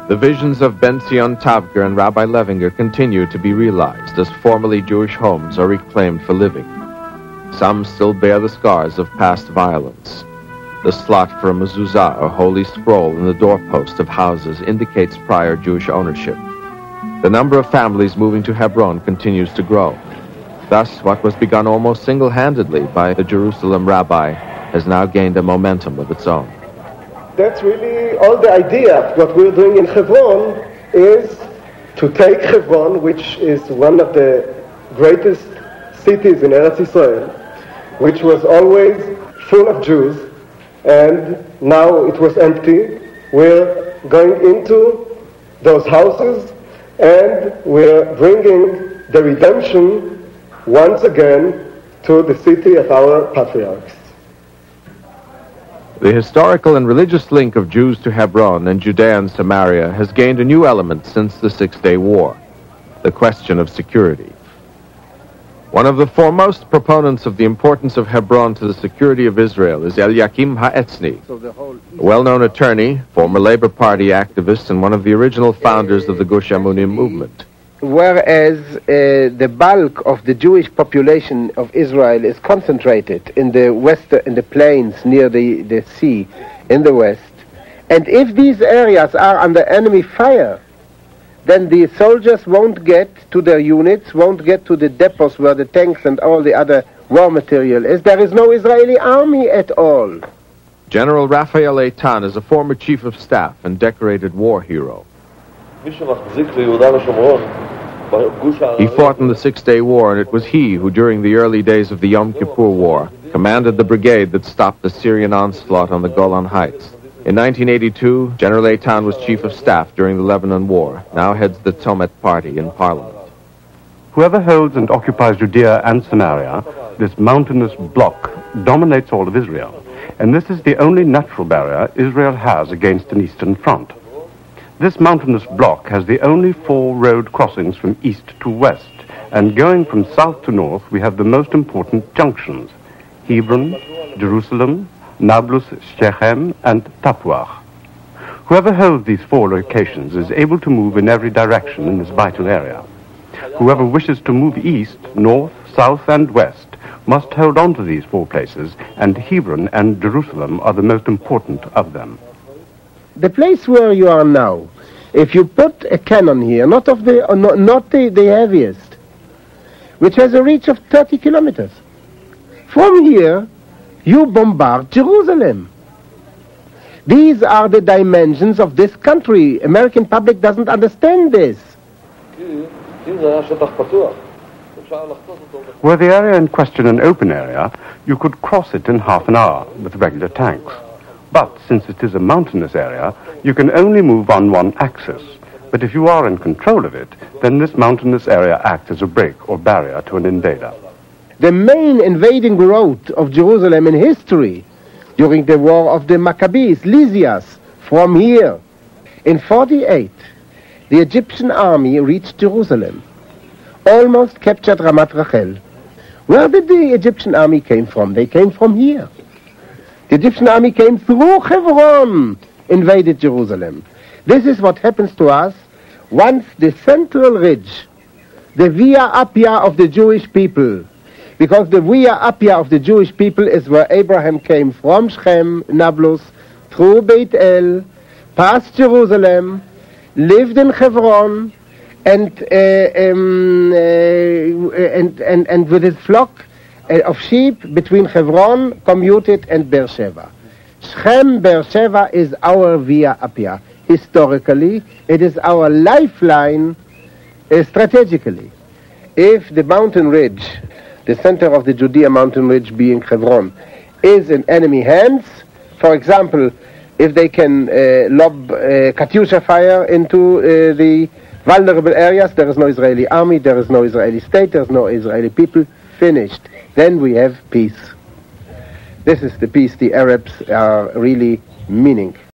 The visions of Ben Zion Tavger and Rabbi Levinger continue to be realized as formerly Jewish homes are reclaimed for living. Some still bear the scars of past violence. The slot for a mezuzah, or holy scroll, in the doorpost of houses indicates prior Jewish ownership. The number of families moving to Hebron continues to grow. Thus, what was begun almost single-handedly by the Jerusalem rabbi has now gained a momentum of its own. That's really all the idea. What we're doing in Hebron is to take Hebron, which is one of the greatest cities in Eretz Israel, which was always full of Jews, and now it was empty. We're going into those houses, and we're bringing the redemption once again to the city of our patriarchs. The historical and religious link of Jews to Hebron and Judea and Samaria has gained a new element since the Six-Day War, the question of security. One of the foremost proponents of the importance of Hebron to the security of Israel is Eliakim Ha'etzny, a well-known attorney, former Labor Party activist, and one of the original founders of the Gush Emunim movement. Whereas the bulk of the Jewish population of Israel is concentrated in the plains near the sea in the west, and if these areas are under enemy fire, then the soldiers won't get to their units, won't get to the depots where the tanks and all the other war material is. There is no Israeli army at all. General Raphael Eitan is a former chief of staff and decorated war hero. He fought in the Six-Day War, and it was he who, during the early days of the Yom Kippur War, commanded the brigade that stopped the Syrian onslaught on the Golan Heights. In 1982, General Eitan was chief of staff during the Lebanon War, now heads the Tomet party in Parliament. Whoever holds and occupies Judea and Samaria, this mountainous block dominates all of Israel, and this is the only natural barrier Israel has against an eastern front. This mountainous block has the only 4 road crossings from east to west, and going from south to north we have the most important junctions: Hebron, Jerusalem, Nablus, Shechem, and Tappuach. Whoever holds these 4 locations is able to move in every direction in this vital area. Whoever wishes to move east, north, south, and west must hold on to these 4 places, and Hebron and Jerusalem are the most important of them. The place where you are now, if you put a cannon here, not the heaviest, which has a reach of 30 kilometers, from here you bombard Jerusalem. These are the dimensions of this country. American public doesn't understand this. Were the area in question an open area, you could cross it in half an hour with regular tanks. But since it is a mountainous area, you can only move on one axis. But if you are in control of it, then this mountainous area acts as a break or barrier to an invader. The main invading route of Jerusalem in history, during the war of the Maccabees, Lysias, from here. In 48, the Egyptian army reached Jerusalem, almost captured Ramat Rachel. Where did the Egyptian army came from? They came from here. The Egyptian army came through Hebron, invaded Jerusalem. This is what happens to us once the central ridge, the Via Appia of the Jewish people, because the Via Appia of the Jewish people is where Abraham came from Shechem, Nablus, through Beit El, past Jerusalem, lived in Hebron, and with his flock of sheep between Hebron, commuted, and Beersheba. Shechem, Beersheba is our Via Appia. Historically, it is our lifeline strategically. If the mountain ridge, the center of the Judea mountain ridge being Hebron, is in enemy hands, for example, if they can lob Katyusha fire into the vulnerable areas, there is no Israeli army, there is no Israeli state, there is no Israeli people, finished. Then we have peace. This is the peace the Arabs are really meaning.